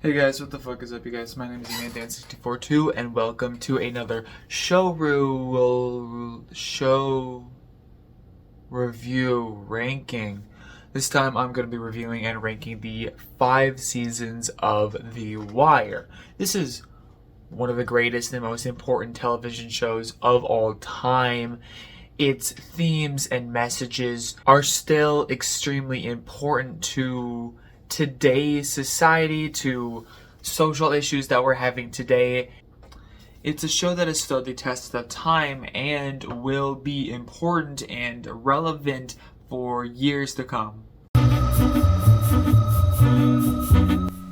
Hey guys, what the fuck is up, you guys? My name is EmanDan642, and welcome to another show review ranking. This time I'm going to be reviewing and ranking the 5 seasons of The Wire. This is one of the greatest and most important television shows of all time. Its themes and messages are still extremely important to today's society, to social issues that we're having today. It's a show that has stood the test of time and will be important and relevant for years to come.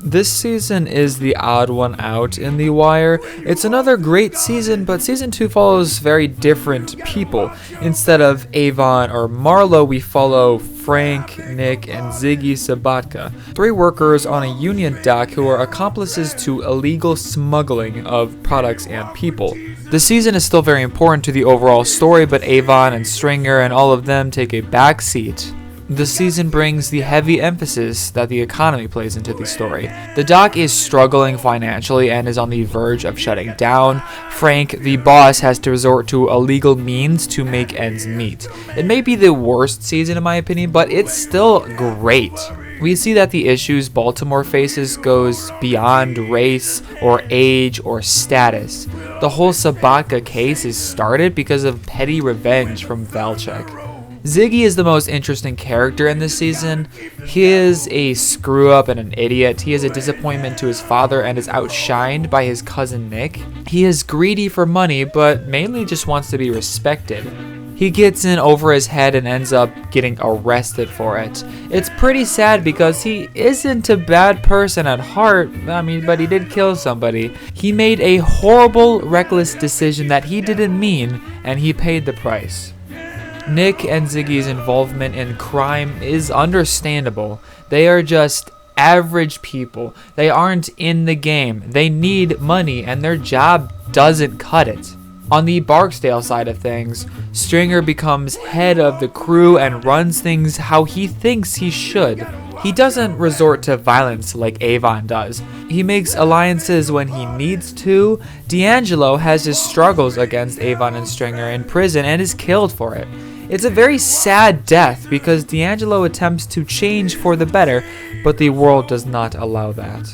This season is the odd one out in The Wire. It's another great season, but season 2 follows very different people. Instead of Avon or Marlo, we follow Frank, Nick, and Ziggy Sobotka, 3 workers on a union dock who are accomplices to illegal smuggling of products and people. The season is still very important to the overall story, but Avon and Stringer and all of them take a backseat. The season brings the heavy emphasis that the economy plays into the story. The dock is struggling financially and is on the verge of shutting down. Frank, the boss, has to resort to illegal means to make ends meet. It may be the worst season in my opinion, but it's still great. We see that the issues Baltimore faces goes beyond race or age or status. The whole Sobotka case is started because of petty revenge from Valchek. Ziggy is the most interesting character in this season. He is a screw-up and an idiot. He is a disappointment to his father and is outshined by his cousin Nick. He is greedy for money, but mainly just wants to be respected. He gets in over his head and ends up getting arrested for it. It's pretty sad because he isn't a bad person at heart, but he did kill somebody. He made a horrible, reckless decision that he didn't mean, and he paid the price. Nick and Ziggy's involvement in crime is understandable. They are just average people. They aren't in the game. They need money and their job doesn't cut it. On the Barksdale side of things, Stringer becomes head of the crew and runs things how he thinks he should. He doesn't resort to violence like Avon does. He makes alliances when he needs to. D'Angelo has his struggles against Avon and Stringer in prison and is killed for it. It's a very sad death because D'Angelo attempts to change for the better, but the world does not allow that.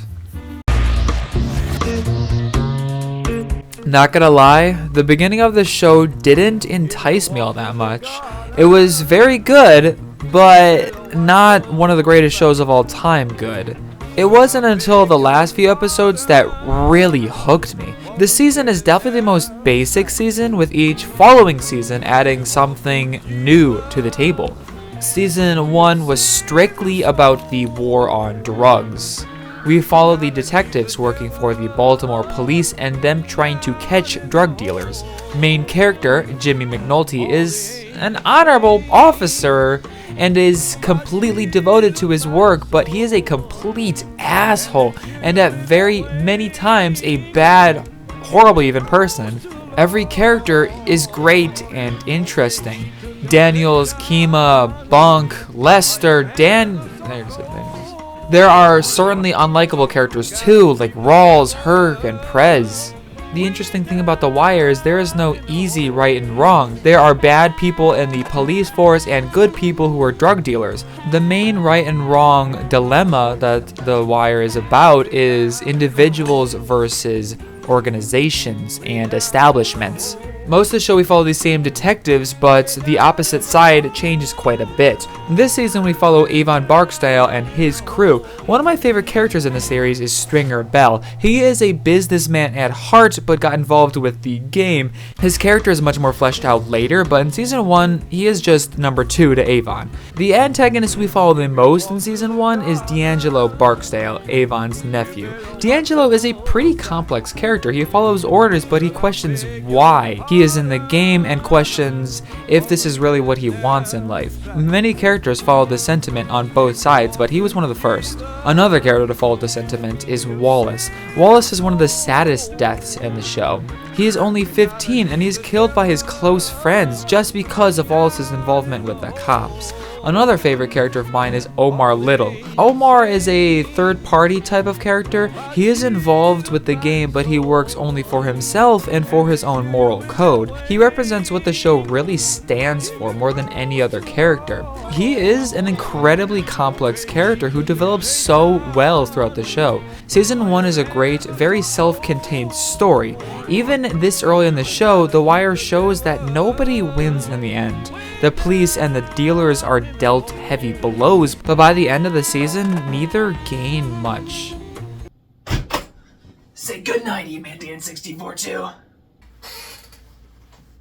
Not gonna lie, the beginning of the show didn't entice me all that much. It was very good, but not one of the greatest shows of all time good. It wasn't until the last few episodes that really hooked me. The season is definitely the most basic season, with each following season adding something new to the table. Season 1 was strictly about the war on drugs. We follow the detectives working for the Baltimore police and them trying to catch drug dealers. Main character, Jimmy McNulty, is an honorable officer and is completely devoted to his work, but he is a complete asshole and at very many times a bad, horrible even person. Every character is great and interesting. Daniels, Kima, Bunk, Lester, There are certainly unlikable characters too, like Rawls, Herc, and Prez. The interesting thing about The Wire is there is no easy right and wrong. There are bad people in the police force and good people who are drug dealers. The main right and wrong dilemma that The Wire is about is individuals versus organizations and establishments. Most of the show we follow these same detectives, but the opposite side changes quite a bit. This season we follow Avon Barksdale and his crew. One of my favorite characters in the series is Stringer Bell. He is a businessman at heart, but got involved with the game. His character is much more fleshed out later, but in season 1, he is just number 2 to Avon. The antagonist we follow the most in season 1 is D'Angelo Barksdale, Avon's nephew. D'Angelo is a pretty complex character. He follows orders, but he questions why he is in the game and questions if this is really what he wants in life. Many characters followed this sentiment on both sides, but he was one of the first. Another character to follow this sentiment is Wallace. Wallace is one of the saddest deaths in the show. He is only 15 and he's killed by his close friends just because of Wallace's involvement with the cops. Another favorite character of mine is Omar Little. Omar is a third-party type of character. He is involved with the game, but he works only for himself and for his own moral code. He represents what the show really stands for more than any other character. He is an incredibly complex character who develops so well throughout the show. Season 1 is a great, very self-contained story. Even this early in the show, The Wire shows that nobody wins in the end. The police and the dealers are dealt heavy blows, but by the end of the season, neither gain much. Say goodnight, E-Man Dan 64-2.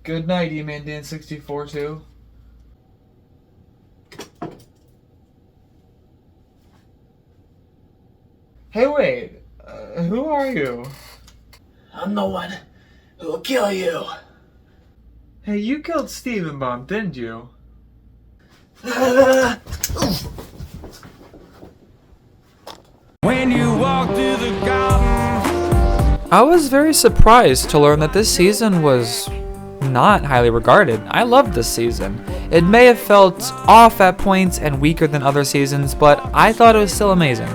Good night, E-Man Dan 64-2. Hey, wait. Who are you? I'm the one who will kill you. Hey, you killed Steven Bomb, didn't you? When you walk through the garden. I was very surprised to learn that this season was not highly regarded. I loved this season. It may have felt off at points and weaker than other seasons, but I thought it was still amazing.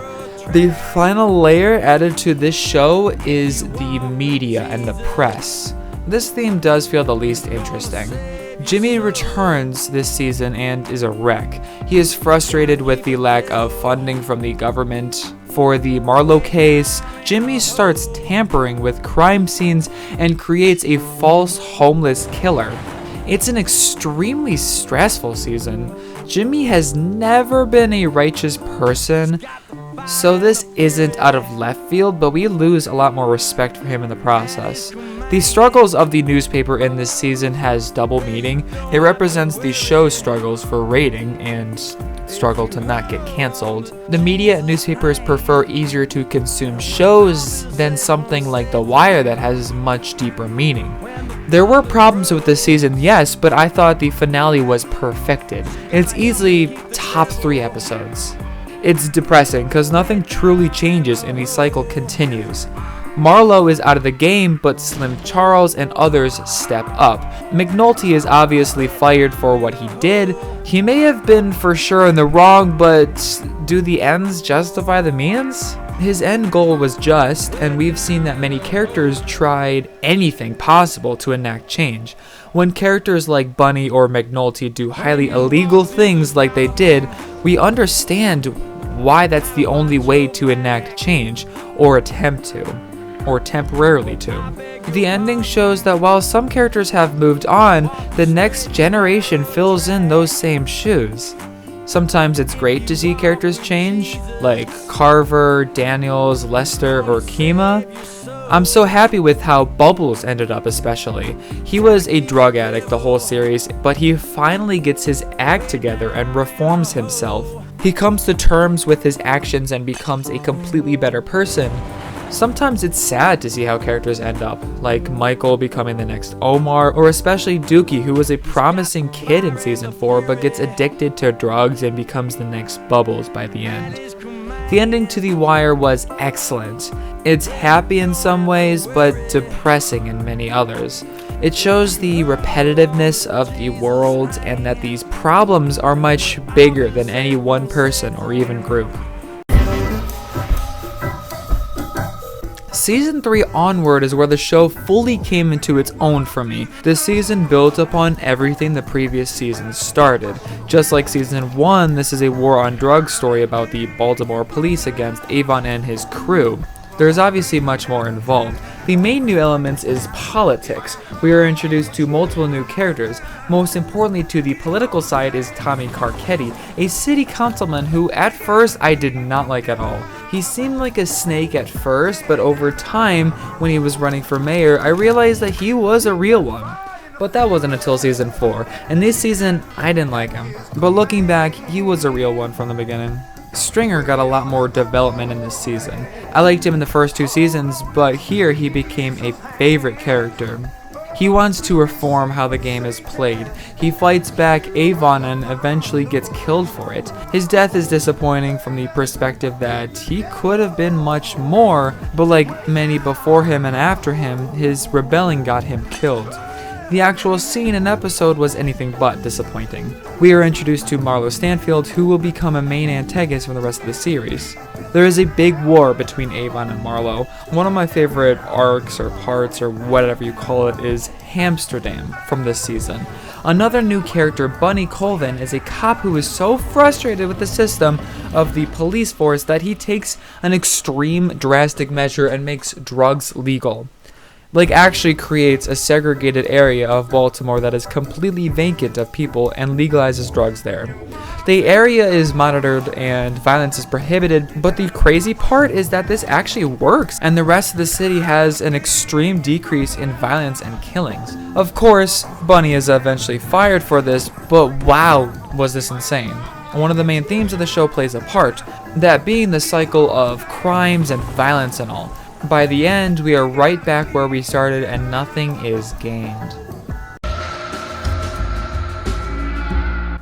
The final layer added to this show is the media and the press. This theme does feel the least interesting. Jimmy returns this season and is a wreck. He is frustrated with the lack of funding from the government for the Marlowe case. Jimmy starts tampering with crime scenes and creates a false homeless killer. It's an extremely stressful season. Jimmy has never been a righteous person, so this isn't out of left field, but we lose a lot more respect for him in the process. The struggles of the newspaper in this season has double meaning. It represents the show's struggles for rating and struggle to not get canceled. The media and newspapers prefer easier to consume shows than something like The Wire that has much deeper meaning. There were problems with this season, yes, but I thought the finale was perfected. It's easily top 3 episodes. It's depressing because nothing truly changes and the cycle continues. Marlowe is out of the game, but Slim Charles and others step up. McNulty is obviously fired for what he did. He may have been for sure in the wrong, but do the ends justify the means? His end goal was just, and we've seen that many characters tried anything possible to enact change. When characters like Bunny or McNulty do highly illegal things like they did, we understand why that's the only way to enact change, or attempt to, or temporarily to. The ending shows that while some characters have moved on, the next generation fills in those same shoes. Sometimes it's great to see characters change, like Carver, Daniels, Lester, or Kima. I'm so happy with how Bubbles ended up especially. He was a drug addict the whole series, but he finally gets his act together and reforms himself. He comes to terms with his actions and becomes a completely better person. Sometimes it's sad to see how characters end up, like Michael becoming the next Omar, or especially Dookie, who was a promising kid in season 4 but gets addicted to drugs and becomes the next Bubbles by the end. The ending to The Wire was excellent. It's happy in some ways, but depressing in many others. It shows the repetitiveness of the world and that these problems are much bigger than any one person or even group. Season 3 onward is where the show fully came into its own for me. This season built upon everything the previous season started. Just like season 1, this is a war on drugs story about the Baltimore police against Avon and his crew. There's obviously much more involved. The main new elements is politics. We are introduced to multiple new characters. Most importantly to the political side is Tommy Carcetti, a city councilman who at first I did not like at all. He seemed like a snake at first, but over time, when he was running for mayor, I realized that he was a real one. But that wasn't until season 4, and this season, I didn't like him. But looking back, he was a real one from the beginning. Stringer got a lot more development in this season. I liked him in the first 2 seasons, but here he became a favorite character. He wants to reform how the game is played. He fights back Avon and eventually gets killed for it. His death is disappointing from the perspective that he could have been much more, but like many before him and after him, his rebelling got him killed. The actual scene and episode was anything but disappointing. We are introduced to Marlo Stanfield, who will become a main antagonist for the rest of the series. There is a big war between Avon and Marlo. One of my favorite arcs or parts or whatever you call it is Hamsterdam from this season. Another new character, Bunny Colvin, is a cop who is so frustrated with the system of the police force that he takes an extreme drastic measure and makes drugs legal. Like actually creates a segregated area of Baltimore that is completely vacant of people and legalizes drugs there. The area is monitored and violence is prohibited, but the crazy part is that this actually works and the rest of the city has an extreme decrease in violence and killings. Of course, Bunny is eventually fired for this, but wow, was this insane. One of the main themes of the show plays a part, that being the cycle of crimes and violence and all. By the end, we are right back where we started and nothing is gained.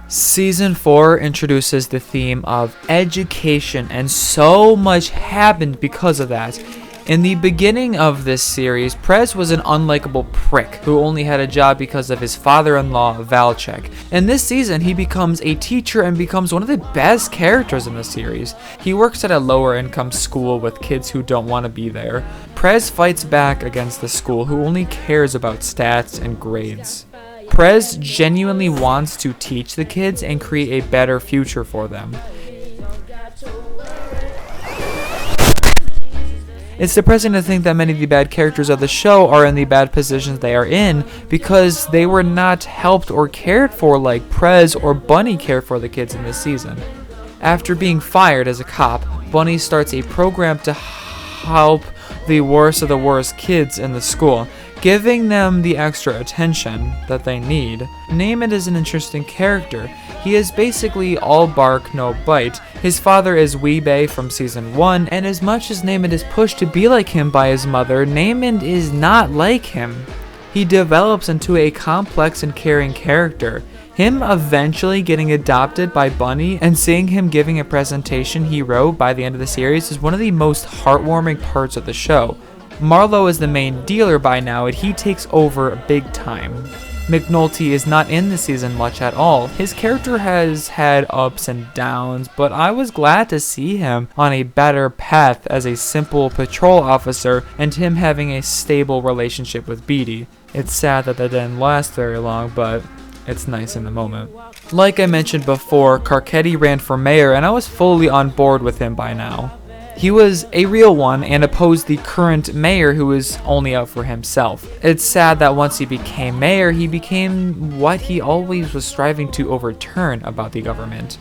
Season 4 introduces the theme of education, and so much happened because of that. In the beginning of this series, Prez was an unlikable prick who only had a job because of his father-in-law, Valchek. In this season, he becomes a teacher and becomes one of the best characters in the series. He works at a lower-income school with kids who don't want to be there. Prez fights back against the school who only cares about stats and grades. Prez genuinely wants to teach the kids and create a better future for them. It's depressing to think that many of the bad characters of the show are in the bad positions they are in because they were not helped or cared for like Prez or Bunny cared for the kids in this season. After being fired as a cop, Bunny starts a program to help the worst of the worst kids in the school, giving them the extra attention that they need. Namond is an interesting character. He is basically all bark, no bite. His father is Wee-Bey from season 1, and as much as Namond is pushed to be like him by his mother, Namond is not like him. He develops into a complex and caring character. Him eventually getting adopted by Bunny and seeing him giving a presentation he wrote by the end of the series is one of the most heartwarming parts of the show. Marlo is the main dealer by now and he takes over big time. McNulty is not in the season much at all. His character has had ups and downs, but I was glad to see him on a better path as a simple patrol officer and him having a stable relationship with Beatty. It's sad that didn't last very long, but it's nice in the moment. Like I mentioned before, Carcetti ran for mayor and I was fully on board with him by now. He was a real one and opposed the current mayor who was only out for himself. It's sad that once he became mayor, he became what he always was striving to overturn about the government.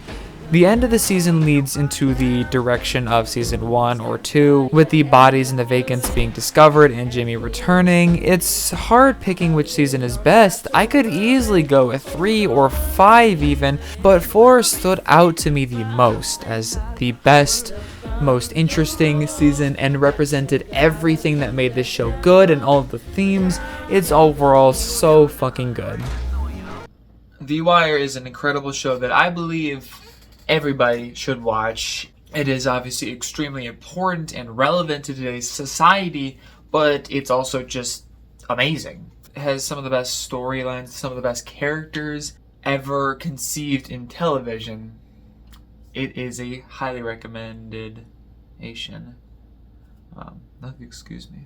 The end of the season leads into the direction of season 1 or 2, with the bodies and the vacants being discovered and Jimmy returning. It's hard picking which season is best. I could easily go with 3 or 5 even, but 4 stood out to me the most as the best, most interesting season and represented everything that made this show good and all of the themes. It's overall so fucking good. The Wire is an incredible show that I believe everybody should watch. It is obviously extremely important and relevant to today's society, but it's also just amazing. It has some of the best storylines, some of the best characters ever conceived in television. It is a highly recommended nation. Excuse me.